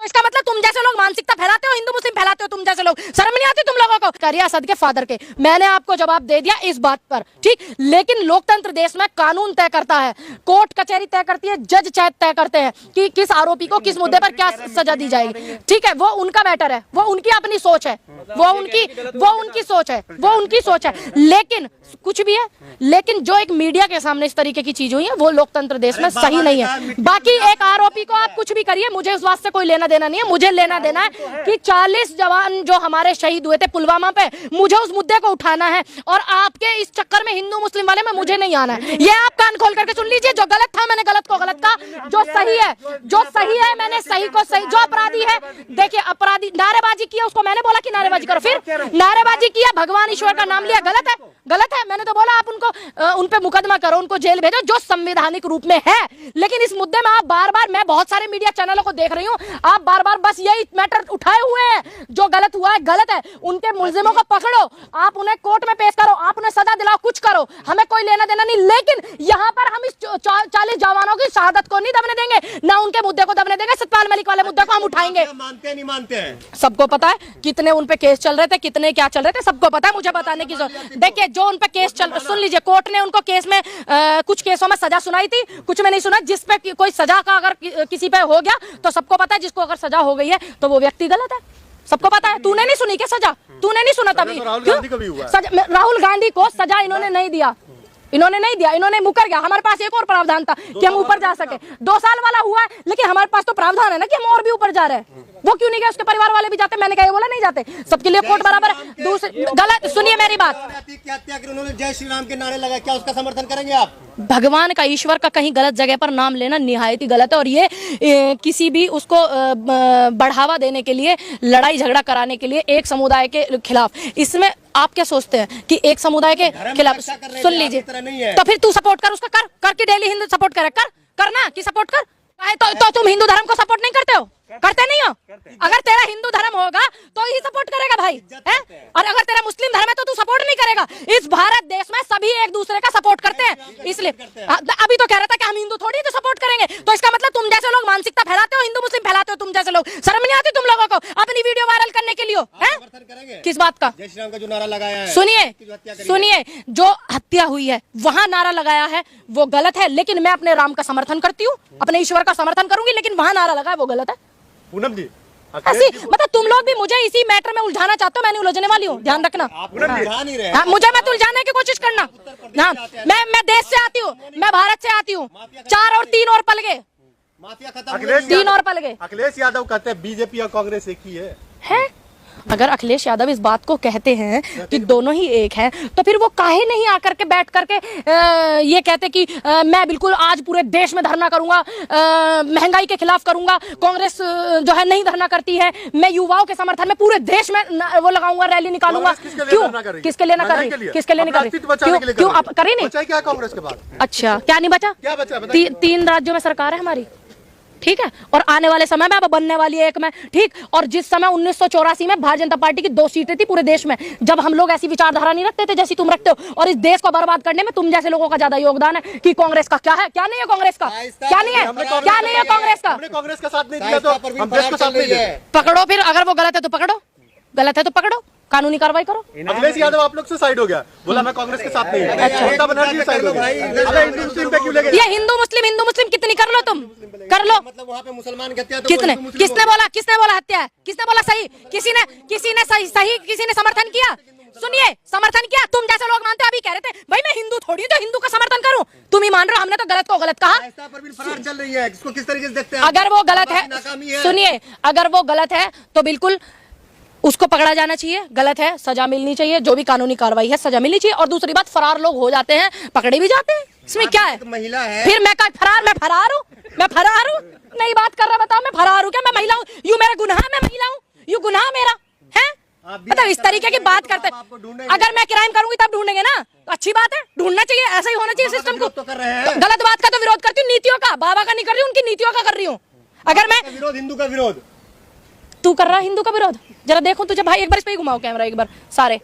इसका मतलब तुम जैसे लोग मानसिकता फैलाते हो, हिंदू मुस्लिम फैलाते हो, तुम जैसे लोग, शर्म नहीं आती तुम लोगों को? करिए असद के फादर के, मैंने आपको जवाब दे दिया इस बात पर, ठीक। लेकिन लोकतंत्र देश में कानून तय करता है, कोर्ट कचहरी तय करती है, जज तय करते हैं कि किस आरोपी को किस मुद्दे पर क्या सजा दी जाएगी, ठीक है। वो उनका मैटर है, वो उनकी अपनी सोच है, वो उनकी सोच है, वो उनकी सोच है। लेकिन कुछ भी है, लेकिन जो एक मीडिया के सामने इस तरीके की चीज हुई है वो लोकतंत्र देश में सही नहीं है। बाकी एक आरोपी को आप कुछ भी करिए, मुझे उस बात से कोई लेना देना नहीं है। मुझे लेना देना है कि 40 जवान जो हमारे शहीद हुए थे पुलवामा पे, मुझे उस मुद्दे को उठाना है। और आपके इस चक्कर में हिंदू मुस्लिम वाले में मुझे नहीं आना है। ये आप कान खोल करके सुन लीजिए, जो गलत था मैंने गलत को गलत कहा, जो सही है मैंने सही को सही। जो अपराधी है, देखिए अपराधी नारेबाजी किया, उसको मैंने बोला कि नारेबाजी करो, फिर नारेबाजी किया, भगवान ईश्वर का नाम लिया, गलत है, गलत है। मैंने तो बोला आप उनको उन पे मुकदमा करो, उनको जेल भेजो, जो संवैधानिक रूप में है। लेकिन इस मुद्दे में आप बार बार, मैं बहुत सारे मीडिया चैनलों को देख रही हूँ, आप बार बार बस यही मैटर उठाए हुए हैं। जो गलत हुआ है गलत है, उनके मुलजिमों को पकड़ो, आप उन्हें कोर्ट में पेश करो, आप उन्हें सजा दिलाओ, कुछ करो, हमें कोई लेना देना नहीं। लेकिन यहाँ पर हम इस 40 जवानों की शहादत को नहीं दबने देंगे, ना उनके मुद्दे को दबने देंगे। सतपाल मलिक वाले मुद्दे को हम उठाएंगे। मानते नहीं मानते हैं, सबको पता है कितने उन पे केस चल रहे थे, कितने क्या चल रहे थे, सबको पता है, मुझे बताने की जरूरत। देखिए जो उन पे केस चल, सुन लीजिए, कोर्ट ने उनको केस में कुछ केसों में सजा सुनाई थी, कुछ में नहीं सुना। जिस पे कोई सजा का अगर किसी पे हो गया तो सबको पता है, जिसको अगर सजा हो गई है तो वो व्यक्ति गलत है, सबको पता है। तूने नहीं सुनी क्या सजा? तूने नहीं सुना तभी? राहुल गांधी को सजा इन्होंने नहीं दिया, इन्होंने मुकर गया। हमारे पास एक और प्रावधान था कि हम ऊपर जा सके, 2 साल वाला हुआ है, लेकिन हमारे पास तो प्रावधान है ना कि हम और भी ऊपर जा रहे हैं। वो क्यों नहीं गए? उसके परिवार वाले भी जाते, मैंने कहा बोला नहीं जाते, सबके लिए कोर्ट बराबर है। दूसरी गलत, सुनिए मेरी बात, उन्होंने जय श्री राम के नारे लगाए, क्या उसका समर्थन करेंगे आप? भगवान का, ईश्वर का कहीं गलत जगह पर नाम लेना निहायत ही गलत है। और ये किसी भी उसको बढ़ावा देने के लिए, लड़ाई झगड़ा कराने के लिए एक समुदाय के खिलाफ, इसमें आप क्या सोचते हैं कि एक समुदाय के खिलाफ? सुन लीजिए, तो फिर तू सपोर्ट कर उसका, कर कि डेली हिंदू सपोर्ट करे, करना कि सपोर्ट कर। तो तुम हिंदू धर्म को सपोर्ट नहीं करते हो, करते नहीं हो? अगर तेरा हिंदू धर्म होगा तो ही सपोर्ट करेगा भाई, है? और अगर तेरा मुस्लिम धर्म है तो तू सपोर्ट नहीं करेगा। इस भारत देश में सभी एक दूसरे का सपोर्ट करते हैं, इसलिए अभी तो कह रहा था कि हम हिंदू थोड़ी तो सपोर्ट करेंगे। तो इसका मतलब तुम जैसे लोग मानसिकता फैलाते हो, हिंदू मुस्लिम फैलाते हो, तुम जैसे लोग, शर्म नहीं आती तुम लोगों को अपनी वीडियो वायरल करने के लिए? किस बात का? जय श्री राम का जो नारा लगाया है, सुनिए, जो हत्या हुई है वहां नारा लगाया है वो गलत है, लेकिन मैं अपने राम का समर्थन करती हूँ, अपने ईश्वर का समर्थन करूंगी, लेकिन वहां नारा लगाया वो गलत है। पूनम जी, ऐसी मतलब तुम लोग भी मुझे इसी मैटर में उलझाना चाहते हो, मैं नहीं उलझने वाली हूँ, ध्यान रखना। मुझे मत उलझाने की कोशिश करना। हाँ, मैं देश से आती हूँ, मैं भारत से आती हूँ, 4 और 3 और पल गए, 3 और पल गए। अखिलेश यादव कहते हैं बीजेपी और कांग्रेस एक ही है? अगर अखिलेश यादव इस बात को कहते हैं कि दोनों ही एक हैं, तो फिर वो काहे नहीं आकर के बैठ करके ये कहते कि मैं बिल्कुल आज पूरे देश में धरना करूंगा, महंगाई के खिलाफ करूंगा, कांग्रेस जो है नहीं धरना करती है, मैं युवाओं के समर्थन में पूरे देश में वो लगाऊंगा, रैली निकालूंगा। क्यों? किसके लिए ना कर रही? किसके लिए नहीं कर रही? क्यों आप करी नहीं? क्या कांग्रेस के बाद? अच्छा, क्या नहीं बचा? 3 राज्यों में सरकार है हमारी, ठीक है, और आने वाले समय में अब बनने वाली है एक में, ठीक। और जिस समय 1984 में भारतीय जनता पार्टी की 2 सीटें थी पूरे देश में, जब हम लोग ऐसी विचारधारा नहीं रखते थे जैसी तुम रखते हो, और इस देश को बर्बाद करने में तुम जैसे लोगों का ज्यादा योगदान है। कि कांग्रेस का क्या है, क्या नहीं है कांग्रेस का, क्या नहीं है, क्या नहीं है कांग्रेस का? कांग्रेस का साथ नहीं दिया तो हम देश को साथ नहीं दिया। पकड़ो फिर, अगर वो गलत है तो पकड़ो, गलत है तो पकड़ो, कानूनी कार्रवाई करो। अखिलेश यादव आप लोग से साइड हो गया, बोला मैं कांग्रेस के साथ नहीं हूं। ममता बनर्जी साइड हो गई। हिंदू मुस्लिम पे क्यों लगे? ये हिंदू मुस्लिम कितनी कर लो, तुम कर लो। मतलब वहाँ पे मुसलमान की हत्या तो किसने बोला हत्या है? किसने बोला सही? किसी ने सही किसी ने समर्थन किया? सुनिए, समर्थन किया? तुम जैसे लोग मानते अभी कह रहे थे भाई मैं हिंदू थोड़ी तो हिंदू का समर्थन करूं, तुम ही मान रहे हो हमने तो गलत को गलत कहा। फरार चल रही है, इसको किस तरीके से देखते हैं? अगर वो गलत है, सुनिए, अगर वो गलत है तो बिल्कुल उसको पकड़ा जाना चाहिए, गलत है सजा मिलनी चाहिए, जो भी कानूनी कार्रवाई है सजा मिलनी चाहिए। और दूसरी बात, फरार लोग हो जाते हैं, पकड़े भी जाते हैं, इसमें क्या है? महिला है, फिर मैं फरार हूँ, नहीं बात कर रहा, बताओ मैं फरार हूँ क्या? मैं महिला हूँ, यू मेरा गुनाह, मैं महिला हूँ, यू गुनाह मेरा है? मतलब इस तरीके की बात करते हैं। अगर मैं क्राइम करूंगी तब ढूंढेंगे ना, तो अच्छी बात है, ढूंढना चाहिए, ऐसा ही होना चाहिए सिस्टम को। गलत बात का तो विरोध करती हूँ, नीतियों का, बाबा का नहीं कर रही हूँ, उनकी नीतियों का कर रही हूँ। अगर मैं हिंदू का विरोध, तू कर रहा है हिंदू का विरोध, जरा देखो तुझे भाई, एक बार इस पे घुमाओ कैमरा, एक बार सारे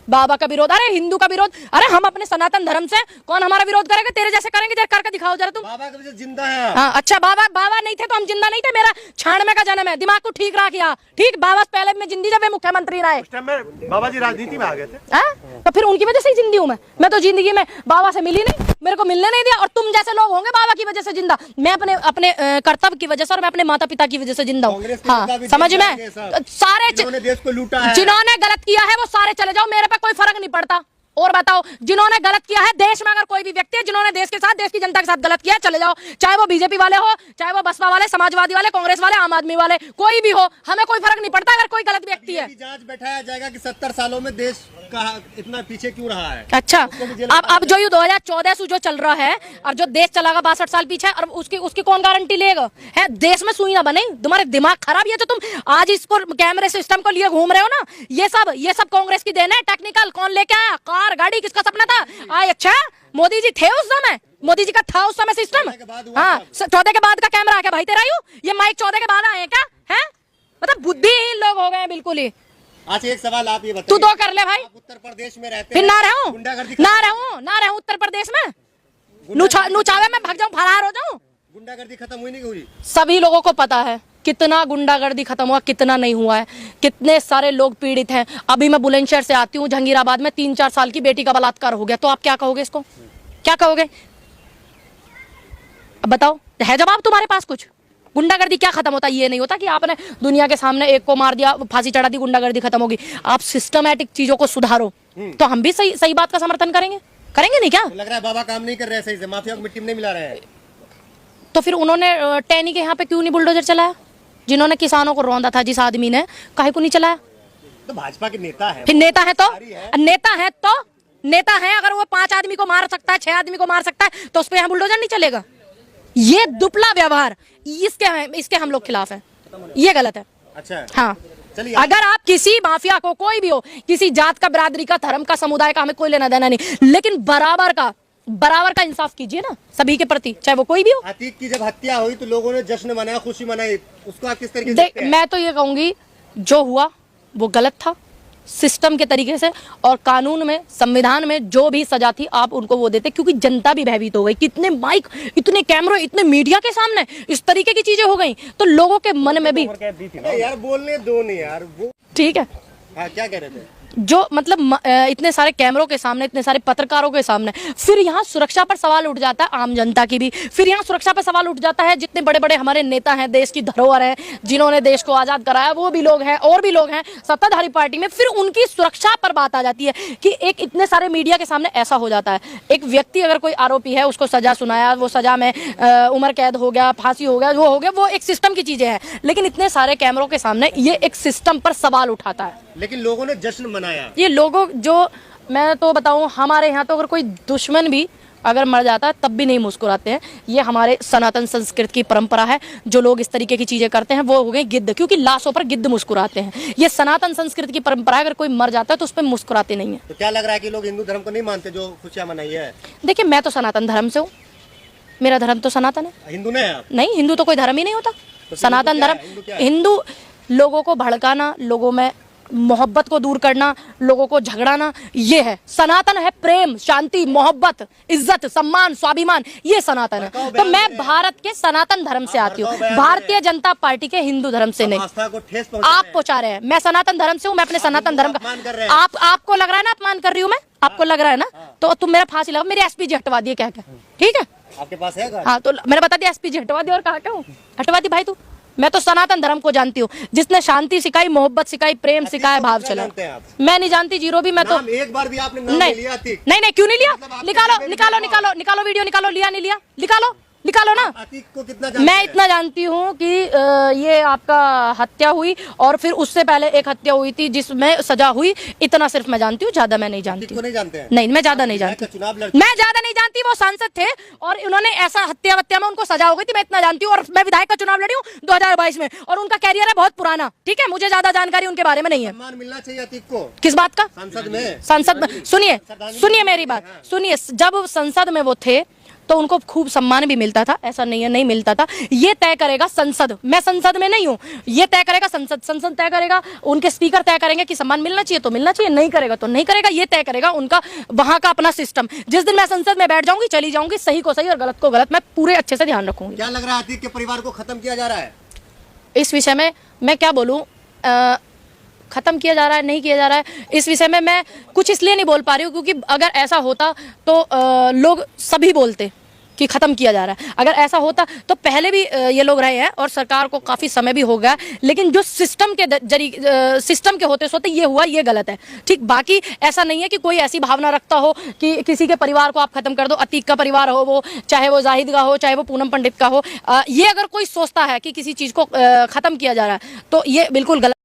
बाबा का विरोध, अरे हिंदू का विरोध, अरे हम अपने सनातन धर्म से, कौन हमारा विरोध करेगा? तेरे जैसे करेंगे, जरा करके दिखाओ जरा तुम। बाबा कभी से जिंदा है। हाँ अच्छा, बाबा बाबा नहीं थे तो हम जिंदा नहीं थे। मेरा 96 का जन्म है, दिमाग को ठीक रख किया, ठीक। बाबा से पहले मैं जिंदी, जब वे मुख्यमंत्री रहे। उस टाइम में बाबा जी राजनीति में आ गए थे। तो फिर उनकी वजह से ही जिंदी हूँ मैं तो जिंदगी में बाबा से मिली नहीं, मेरे को मिलने नहीं दिया। और तुम जैसे लोग होंगे बाबा की वजह से जिंदा, मैं अपने अपने कर्तव्य की वजह से और मैं अपने माता पिता की वजह से जिंदा हूँ। हाँ समझ में, सारे जिन्होंने देश को लूटा है, जिन्होंने गलत किया है वो सारे चले जाओ, मेरे पे कोई फर्क नहीं पड़ता। और बताओ, जिन्होंने गलत किया है देश में, अगर कोई भी व्यक्ति है जिन्होंने देश के साथ, देश की जनता के साथ गलत किया है, चले जाओ। चाहे वो बीजेपी वाले हो, चाहे वो बसपा वाले, समाजवादी वाले, कांग्रेस वाले, आम आदमी वाले, कोई भी हो, हमें कोई फर्क नहीं पड़ता अगर कोई गलत व्यक्ति है। जांच बैठाया जाएगा कि 70 सालों में देश का इतना पीछे क्यों रहा है। अच्छा, अब जो ये 2014 से जो चल रहा है और जो देश चलागा 62 साल पीछे, और उसकी कौन गारंटी लेगा? है देश में सुई ना बने, तुम्हारे दिमाग खराब है। तो तुम आज इसको कैमरे सिस्टम को लिए घूम रहे हो ना, ये सब कांग्रेस की देन है। टेक्निकल कौन लेके आया? कार गाड़ी किसका सपना था? अच्छा, मोदी जी थे उस समय, मोदी जी का था उस समय सिस्टम। हाँ 14 के बाद का कैमरा आ गया भाई तेरा, ये माइक 14 के बाद आए क्या? है मतलब बुद्धिहीन लोग हो गए बिल्कुल ही। अच्छा एक सवाल आप ये बताइए, तू तो कर ले भाई। उत्तर प्रदेश में रहते फिर हैं, ना रहूं उत्तर प्रदेश में, नूचावे में भाग जाऊं, फरार हो जाऊं। गुंडागर्दी खत्म हुई नहीं हुई? सभी लोगों को पता है कितना गुंडागर्दी खत्म हुआ, कितना नहीं हुआ है, कितने सारे लोग पीड़ित हैं। अभी मैं बुलंदशहर से आती हूँ, जहांगीराबाद में 3-4 साल की बेटी का बलात्कार हो गया, तो आप क्या कहोगे इसको? क्या कहोगे? अब बताओ, है जवाब तुम्हारे पास कुछ? गुंडागर्दी क्या खत्म होता है? ये नहीं होता कि आपने दुनिया के सामने एक को मार दिया, फांसी चढ़ा दी, गुंडागर्दी खत्म होगी। आप सिस्टमैटिक चीजों को सुधारो तो हम भी सही बात का समर्थन करेंगे नहीं क्या? लग रहा है बाबा काम नहीं कर रहे सही से, माफिया को मिट्टी में नहीं मिला रहे हैं। तो फिर उन्होंने टैनी के यहाँ पे क्यों नहीं बुलडोजर चलाया? जिन्होंने किसानों को रौंदा था, जिस आदमी ने, काहे को नहीं चलाया? तो भाजपा के नेता है, फिर नेता है तो नेता है, अगर वो 5 आदमी को मार सकता है, 6 आदमी को मार सकता है, तो उस पर यहाँ बुलडोजर नहीं चलेगा। ये दुपला व्यवहार, इसके हम लोग खिलाफ हैं, ये गलत है। अच्छा हाँ, चलिए, अगर आप किसी माफिया को, कोई भी हो, किसी जात का, बिरादरी का, धर्म का, समुदाय का, हमें कोई लेना देना नहीं, लेकिन बराबर का इंसाफ कीजिए ना सभी के प्रति, चाहे वो कोई भी हो। अतीक की जब हत्या हुई तो लोगों ने जश्न मनाया, खुशी मनाई, उसको आप किस तरीके से? मैं तो ये कहूंगी, जो हुआ वो गलत था, सिस्टम के तरीके से, और कानून में, संविधान में जो भी सजा थी आप उनको वो देते, क्योंकि जनता भी भयभीत हो गई। कितने माइक, इतने कैमरे, इतने मीडिया के सामने इस तरीके की चीजें हो गई, तो लोगों के मन में भी यार बोलने दो नहीं यार, वो ठीक है। हाँ क्या कह रहे थे? जो मतलब इतने सारे कैमरों के सामने, इतने सारे पत्रकारों के सामने, फिर यहाँ सुरक्षा पर सवाल उठ जाता है, आम जनता की भी। फिर यहाँ सुरक्षा पर सवाल उठ जाता है, जितने बड़े बड़े हमारे नेता हैं, देश की धरोहर है, जिन्होंने देश को आजाद कराया, वो भी लोग हैं, और भी लोग हैं सत्ताधारी पार्टी में, फिर उनकी सुरक्षा पर बात आ जाती है कि एक इतने सारे मीडिया के सामने ऐसा हो जाता है। एक व्यक्ति अगर कोई आरोपी है, उसको सजा सुनाया, वो सजा में उम्र कैद हो गया, फांसी हो गया, वो हो गया, वो एक सिस्टम की चीजें हैं, लेकिन इतने सारे कैमरों के सामने ये एक सिस्टम पर सवाल उठाता है। लेकिन लोगों ने जश्न मनाया। ये लोगों, जो मैं तो बताऊं, हमारे यहाँ तो अगर कोई दुश्मन भी अगर मर जाता है तब भी नहीं मुस्कुराते हैं। ये हमारे सनातन संस्कृति की परंपरा है। जो लोग इस तरीके की चीजें करते हैं वो हो गए गिद्ध, क्योंकि लाशों पर गिद्ध मुस्कुराते हैं। ये सनातन संस्कृति की परंपरा है, अगर कोई मर जाता है तो उस पर मुस्कुराते नहीं है। तो क्या लग रहा है कि लोग हिंदू धर्म को नहीं मानते जो खुशियां मनाई है? देखिए, मैं तो सनातन धर्म से हूँ, मेरा धर्म तो सनातन है। हिंदू ने आप? नहीं, हिंदू तो कोई धर्म ही नहीं होता। सनातन धर्म, हिंदू लोगों को भड़काना, लोगों में मोहब्बत को दूर करना, लोगों को झगड़ाना, ये है सनातन। है प्रेम, शांति, मोहब्बत, इज्जत, सम्मान, स्वाभिमान, ये सनातन है। तो मैं भारत के सनातन धर्म से आती हूँ, भारतीय जनता पार्टी के हिंदू धर्म से नहीं। आप पहुंचा रहे हैं, मैं सनातन धर्म से हूँ, मैं अपने सनातन धर्म का, आपको लग रहा है ना अपमान कर रही हूँ मैं, आपको लग रहा है ना, तो तुम मेरा फांसी लगाओ, मेरी एसपीजी हटवा दिए, क्या क्या, ठीक है? आपके पास है? हाँ, तो मैंने बता दिया, एसपीजी हटवा दिया, और कहा क्या हूँ, हटवा दी भाई तू। मैं तो सनातन धर्म को जानती हूँ, जिसने शांति सिखाई, मोहब्बत सिखाई, प्रेम सिखाया, भाव चला। मैं नहीं जानती जीरो भी, मैं तो एक बार भी आपने नाम नहीं लिया? नहीं, क्यों नहीं लिया? निकालो वीडियो, निकालो, लिया नहीं लिया, निकालो ना। अतीक को कितना मैं इतना जानती हूँ कि ये आपका हत्या हुई, और फिर उससे पहले एक हत्या हुई थी जिसमें सजा हुई, इतना सिर्फ मैं जानती हूँ, ज्यादा मैं नहीं जानती। नहीं जानते हैं? नहीं, मैं ज्यादा नहीं जानती, मैं ज्यादा नहीं जानती। वो सांसद थे और उन्होंने ऐसा हत्या में उनको सजा हो गई थी, मैं इतना जानती हूँ। और मैं विधायक का चुनाव लड़ी हूँ 2022 में, और उनका कैरियर है बहुत पुराना, ठीक है? मुझे ज्यादा जानकारी उनके बारे में नहीं है। सम्मान मिलना चाहिए अतीक को। किस बात का? संसद में सुनिए मेरी बात, सुनिए। जब संसद में वो थे तो उनको खूब सम्मान भी मिलता था, ऐसा नहीं है नहीं मिलता था। ये तय करेगा संसद, मैं संसद में नहीं हूँ, ये तय करेगा संसद, संसद तय करेगा, उनके स्पीकर तय करेंगे कि सम्मान मिलना चाहिए तो मिलना चाहिए, नहीं करेगा तो नहीं करेगा, ये तय करेगा उनका वहां का अपना सिस्टम। जिस दिन मैं संसद में बैठ जाऊंगी, चली जाऊंगी, सही को सही और गलत को गलत, मैं पूरे अच्छे से ध्यान रखूंगी। क्या लग रहा है अतीक के परिवार को खत्म किया जा रहा है? इस विषय में मैं क्या बोलूं, खत्म किया जा रहा है नहीं किया जा रहा है, इस विषय में मैं कुछ इसलिए नहीं बोल पा रही हूँ क्योंकि अगर ऐसा होता तो लोग सभी बोलते कि खत्म किया जा रहा है। अगर ऐसा होता तो पहले भी ये लोग रहे हैं और सरकार को काफी समय भी हो गया, लेकिन जो सिस्टम के सिस्टम के होते सोते ये हुआ, ये गलत है। ठीक, बाकी ऐसा नहीं है कि कोई ऐसी भावना रखता हो कि किसी के परिवार को आप खत्म कर दो। अतीक का परिवार हो, वो चाहे वो जाहिद का हो, चाहे वो पूनम पंडित का हो, ये अगर कोई सोचता है कि किसी चीज को खत्म किया जा रहा है तो ये बिल्कुल गलत।